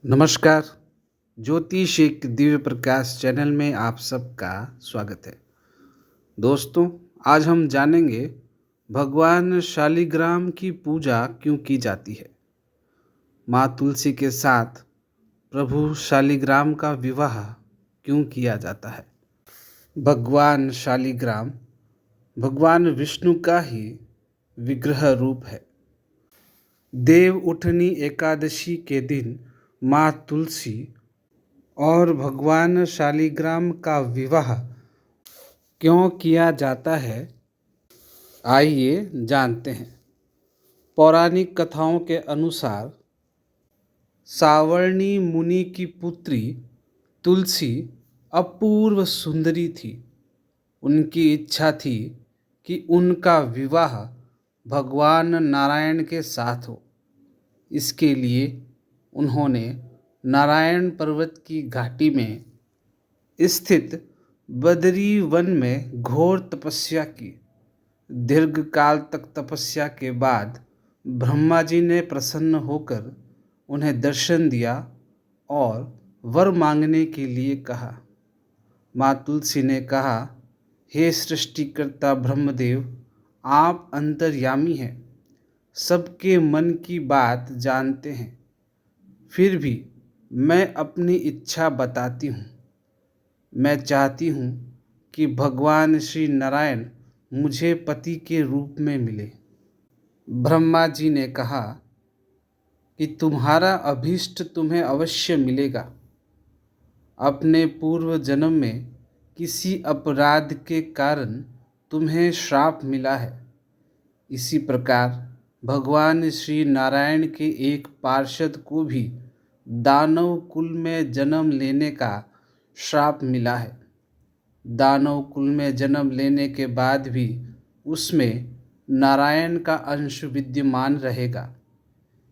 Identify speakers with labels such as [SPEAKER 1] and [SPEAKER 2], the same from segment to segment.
[SPEAKER 1] नमस्कार। ज्योतिष एक दिव्य प्रकाश चैनल में आप सबका स्वागत है। दोस्तों, आज हम जानेंगे भगवान शालिग्राम की पूजा क्यों की जाती है। माँ तुलसी के साथ प्रभु शालिग्राम का विवाह क्यों किया जाता है। भगवान शालिग्राम भगवान विष्णु का ही विग्रह रूप है। देव उठनी एकादशी के दिन माँ तुलसी और भगवान शालिग्राम का विवाह क्यों किया जाता है, आइए जानते हैं। पौराणिक कथाओं के अनुसार सावर्णी मुनि की पुत्री तुलसी अपूर्व सुंदरी थी। उनकी इच्छा थी कि उनका विवाह भगवान नारायण के साथ हो। इसके लिए उन्होंने नारायण पर्वत की घाटी में स्थित बदरी वन में घोर तपस्या की। दीर्घकाल तक तपस्या के बाद ब्रह्मा जी ने प्रसन्न होकर उन्हें दर्शन दिया और वर मांगने के लिए कहा। माँ तुलसी ने कहा, हे सृष्टिकर्ता ब्रह्मदेव, आप अंतर्यामी हैं, सबके मन की बात जानते हैं। फिर भी मैं अपनी इच्छा बताती हूँ। मैं चाहती हूँ कि भगवान श्री नारायण मुझे पति के रूप में मिले। ब्रह्मा जी ने कहा कि तुम्हारा अभीष्ट तुम्हें अवश्य मिलेगा। अपने पूर्व जन्म में किसी अपराध के कारण तुम्हें श्राप मिला है। इसी प्रकार भगवान श्री नारायण के एक पार्षद को भी दानव कुल में जन्म लेने का श्राप मिला है। दानव कुल में जन्म लेने के बाद भी उसमें नारायण का अंश विद्यमान रहेगा।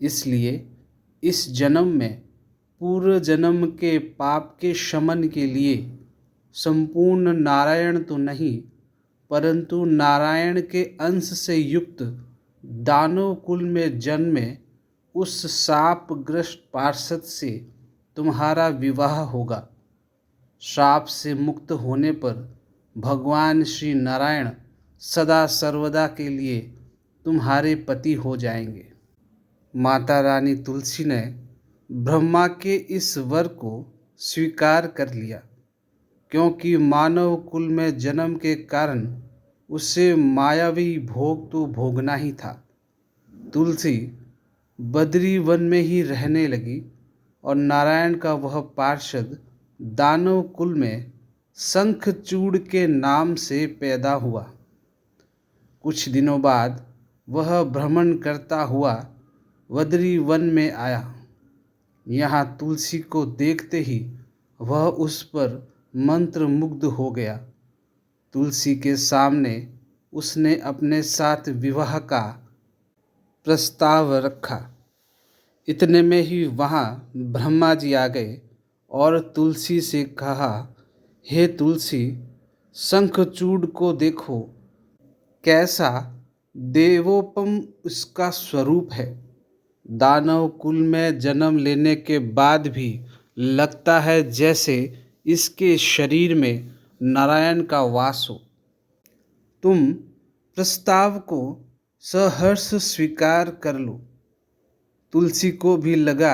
[SPEAKER 1] इसलिए इस जन्म में पूर्व जन्म के पाप के शमन के लिए संपूर्ण नारायण तो नहीं, परंतु नारायण के अंश से युक्त दानव कुल में जन्मे उस शापग्रस्त पार्षद से तुम्हारा विवाह होगा। श्राप से मुक्त होने पर भगवान श्री नारायण सदा सर्वदा के लिए तुम्हारे पति हो जाएंगे। माता रानी तुलसी ने ब्रह्मा के इस वर को स्वीकार कर लिया, क्योंकि मानव कुल में जन्म के कारण उसे मायावी भोग तो भोगना ही था। तुलसी बद्री वन में ही रहने लगी और नारायण का वह पार्षद दानव कुल में शंखचूड़ के नाम से पैदा हुआ। कुछ दिनों बाद वह भ्रमण करता हुआ बद्री वन में आया। यहाँ तुलसी को देखते ही वह उस पर मंत्रमुग्ध हो गया। तुलसी के सामने उसने अपने साथ विवाह का प्रस्ताव रखा। इतने में ही वहाँ ब्रह्मा जी आ गए और तुलसी से कहा, हे तुलसी, शंखचूड़ को देखो, कैसा देवोपम उसका स्वरूप है। दानव कुल में जन्म लेने के बाद भी लगता है जैसे इसके शरीर में नारायण का वास हो। तुम प्रस्ताव को सहर्ष स्वीकार कर लो। तुलसी को भी लगा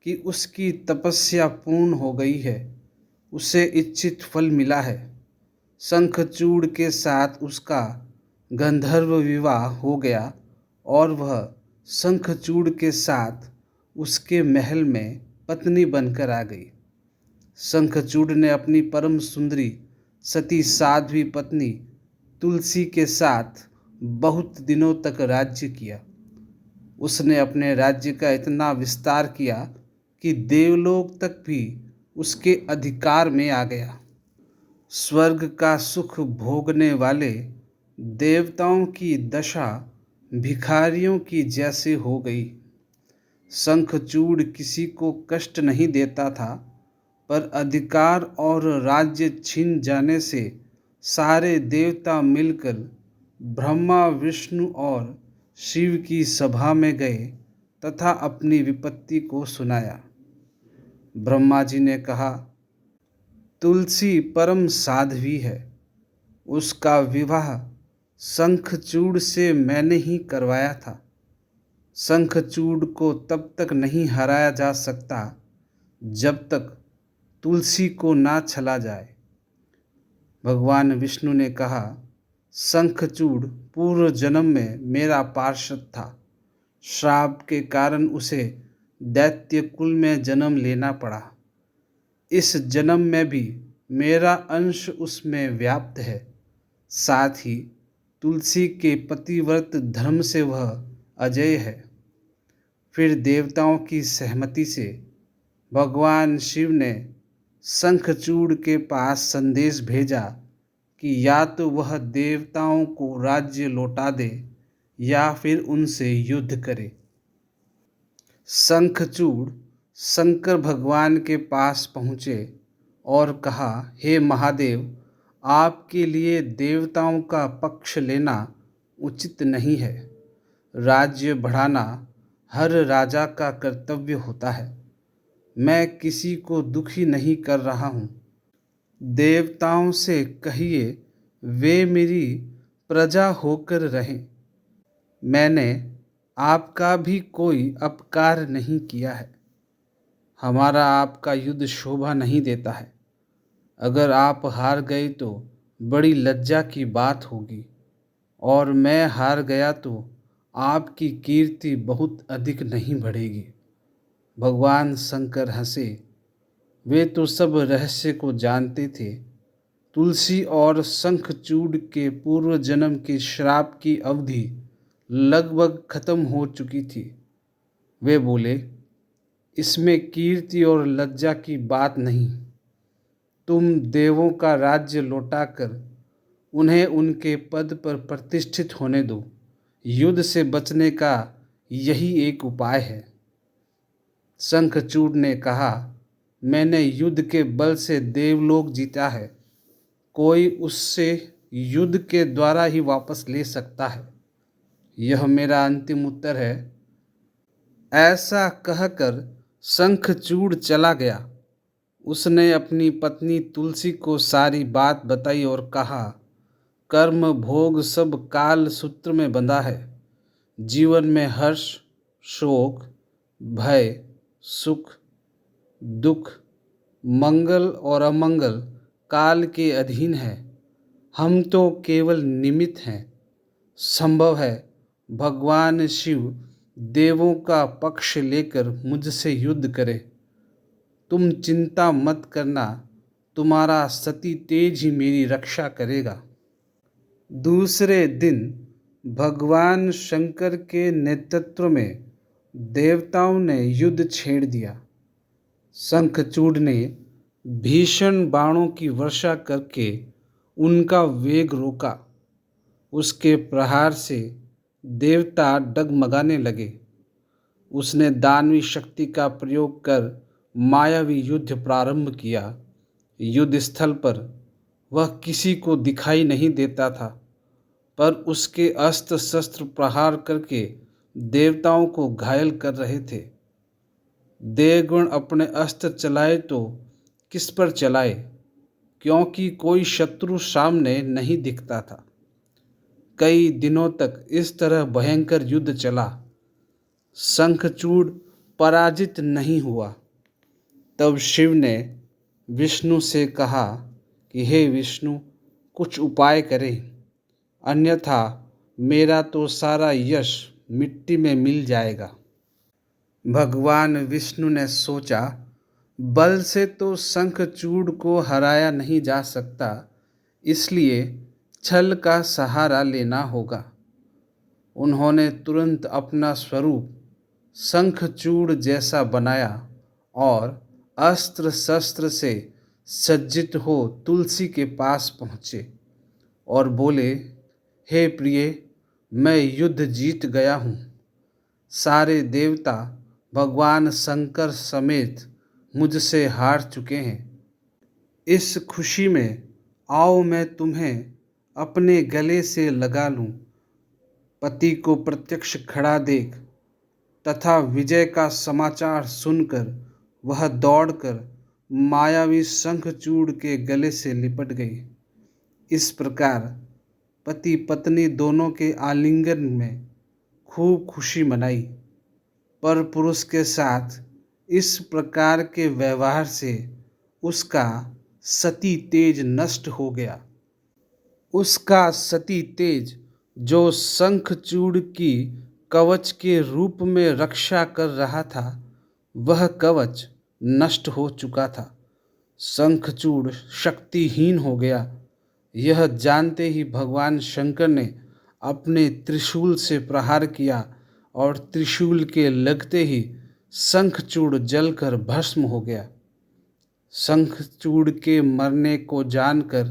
[SPEAKER 1] कि उसकी तपस्या पूर्ण हो गई है, उसे इच्छित फल मिला है। शंखचूड़ के साथ उसका गंधर्व विवाह हो गया और वह शंखचूड़ के साथ उसके महल में पत्नी बनकर आ गई। शंखचूड़ ने अपनी परम सुंदरी सती साध्वी पत्नी तुलसी के साथ बहुत दिनों तक राज्य किया। उसने अपने राज्य का इतना विस्तार किया कि देवलोक तक भी उसके अधिकार में आ गया। स्वर्ग का सुख भोगने वाले देवताओं की दशा भिखारियों की जैसे हो गई। शंखचूड़ किसी को कष्ट नहीं देता था, पर अधिकार और राज्य छीन जाने से सारे देवता मिलकर ब्रह्मा, विष्णु और शिव की सभा में गए तथा अपनी विपत्ति को सुनाया। ब्रह्मा जी ने कहा, तुलसी परम साध्वी है, उसका विवाह शंखचूड़ से मैंने ही करवाया था। शंखचूड़ को तब तक नहीं हराया जा सकता जब तक तुलसी को ना छला जाए। भगवान विष्णु ने कहा, शंखचूड़ पूर्व जन्म में मेरा पार्षद था। श्राप के कारण उसे दैत्य कुल में जन्म लेना पड़ा। इस जन्म में भी मेरा अंश उसमें व्याप्त है। साथ ही तुलसी के पतिव्रत धर्म से वह अजय है। फिर देवताओं की सहमति से भगवान शिव ने शंखचूड़ के पास संदेश भेजा कि या तो वह देवताओं को राज्य लौटा दे या फिर उनसे युद्ध करे। शंखचूड़ शंकर भगवान के पास पहुँचे और कहा, हे महादेव, आपके लिए देवताओं का पक्ष लेना उचित नहीं है। राज्य बढ़ाना हर राजा का कर्तव्य होता है। मैं किसी को दुखी नहीं कर रहा हूँ। देवताओं से कहिए वे मेरी प्रजा होकर रहें। मैंने आपका भी कोई अपकार नहीं किया है। हमारा आपका युद्ध शोभा नहीं देता है। अगर आप हार गए तो बड़ी लज्जा की बात होगी, और मैं हार गया तो आपकी कीर्ति बहुत अधिक नहीं बढ़ेगी। भगवान शंकर हंसे। वे तो सब रहस्य को जानते थे। तुलसी और शंखचूड़ के पूर्व जन्म के श्राप की अवधि लगभग खत्म हो चुकी थी। वे बोले, इसमें कीर्ति और लज्जा की बात नहीं। तुम देवों का राज्य लौटाकर उन्हें उनके पद पर प्रतिष्ठित होने दो। युद्ध से बचने का यही एक उपाय है। शंखचूड़ ने कहा, मैंने युद्ध के बल से देवलोक जीता है। कोई उससे युद्ध के द्वारा ही वापस ले सकता है। यह मेरा अंतिम उत्तर है। ऐसा कहकर शंखचूड़ चला गया। उसने अपनी पत्नी तुलसी को सारी बात बताई और कहा, कर्म भोग सब काल सूत्र में बंधा है। जीवन में हर्ष, शोक, भय, सुख, दुख, मंगल और अमंगल काल के अधीन है। हम तो केवल निमित्त हैं। संभव है भगवान शिव देवों का पक्ष लेकर मुझसे युद्ध करे। तुम चिंता मत करना, तुम्हारा सती तेज ही मेरी रक्षा करेगा। दूसरे दिन भगवान शंकर के नेतृत्व में देवताओं ने युद्ध छेड़ दिया। शंखचूड़ ने भीषण बाणों की वर्षा करके उनका वेग रोका। उसके प्रहार से देवता डगमगाने लगे। उसने दानवी शक्ति का प्रयोग कर मायावी युद्ध प्रारंभ किया। युद्ध स्थल पर वह किसी को दिखाई नहीं देता था, पर उसके अस्त्र शस्त्र प्रहार करके देवताओं को घायल कर रहे थे। देवगण अपने अस्त्र चलाए तो किस पर चलाए, क्योंकि कोई शत्रु सामने नहीं दिखता था। कई दिनों तक इस तरह भयंकर युद्ध चला। शंखचूड़ पराजित नहीं हुआ। तब शिव ने विष्णु से कहा कि हे विष्णु, कुछ उपाय करें, अन्यथा मेरा तो सारा यश मिट्टी में मिल जाएगा। भगवान विष्णु ने सोचा, बल से तो शंखचूड़ को हराया नहीं जा सकता, इसलिए छल का सहारा लेना होगा। उन्होंने तुरंत अपना स्वरूप शंखचूड़ जैसा बनाया और अस्त्र शस्त्र से सज्जित हो तुलसी के पास पहुँचे और बोले, हे प्रिय, मैं युद्ध जीत गया हूँ। सारे देवता भगवान शंकर समेत मुझसे हार चुके हैं। इस खुशी में आओ मैं तुम्हें अपने गले से लगा लूं। पति को प्रत्यक्ष खड़ा देख तथा विजय का समाचार सुनकर वह दौड़कर मायावी शंखचूड़ के गले से लिपट गई। इस प्रकार पति पत्नी दोनों के आलिंगन में खूब खुशी मनाई। पर पुरुष के साथ इस प्रकार के व्यवहार से उसका सती तेज नष्ट हो गया। उसका सती तेज जो शंखचूड़ की कवच के रूप में रक्षा कर रहा था, वह कवच नष्ट हो चुका था। शंखचूड़ शक्तिहीन हो गया। यह जानते ही भगवान शंकर ने अपने त्रिशूल से प्रहार किया और त्रिशूल के लगते ही शंखचूड़ जलकर भस्म हो गया। शंखचूड़ के मरने को जानकर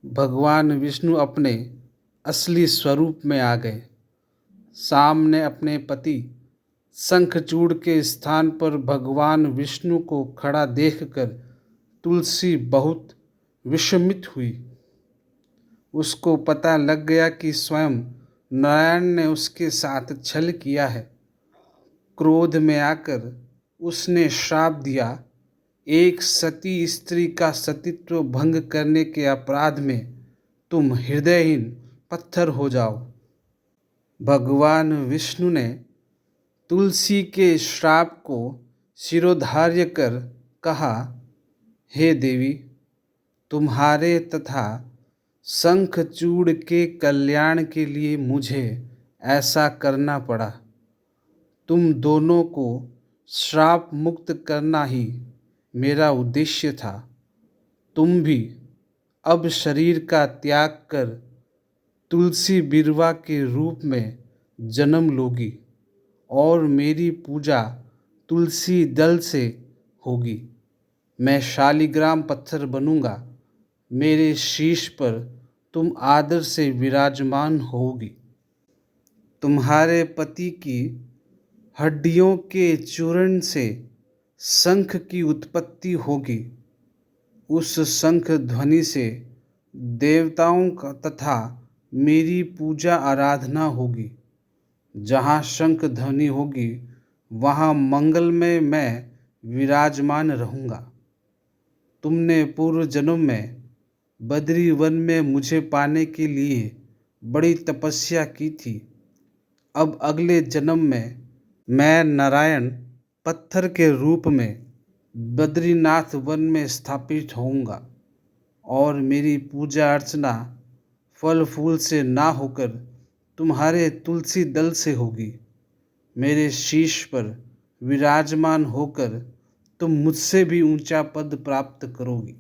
[SPEAKER 1] भगवान विष्णु अपने असली स्वरूप में आ गए। सामने अपने पति शंखचूड़ के स्थान पर भगवान विष्णु को खड़ा देखकर तुलसी बहुत विस्मित हुई। उसको पता लग गया कि स्वयं नारायण ने उसके साथ छल किया है। क्रोध में आकर उसने श्राप दिया, एक सती स्त्री का सतीत्व भंग करने के अपराध में तुम हृदयहीन पत्थर हो जाओ। भगवान विष्णु ने तुलसी के श्राप को शिरोधार्य कर कहा, हे देवी, तुम्हारे तथा शंखचूड़ के कल्याण के लिए मुझे ऐसा करना पड़ा। तुम दोनों को श्राप मुक्त करना ही मेरा उद्देश्य था। तुम भी अब शरीर का त्याग कर तुलसी बिरवा के रूप में जन्म लोगी और मेरी पूजा तुलसी दल से होगी। मैं शालिग्राम पत्थर बनूंगा। मेरे शीश पर तुम आदर से विराजमान होगी। तुम्हारे पति की हड्डियों के चूर्ण से शंख की उत्पत्ति होगी। उस शंख ध्वनि से देवताओं का तथा मेरी पूजा आराधना होगी। जहाँ शंख ध्वनि होगी वहाँ मंगलमय मैं विराजमान रहूँगा। तुमने पूर्व जन्म में बद्री वन में मुझे पाने के लिए बड़ी तपस्या की थी। अब अगले जन्म में मैं नारायण पत्थर के रूप में बद्रीनाथ वन में स्थापित होऊंगा और मेरी पूजा अर्चना फल फूल से ना होकर तुम्हारे तुलसी दल से होगी। मेरे शीश पर विराजमान होकर तुम मुझसे भी ऊंचा पद प्राप्त करोगी।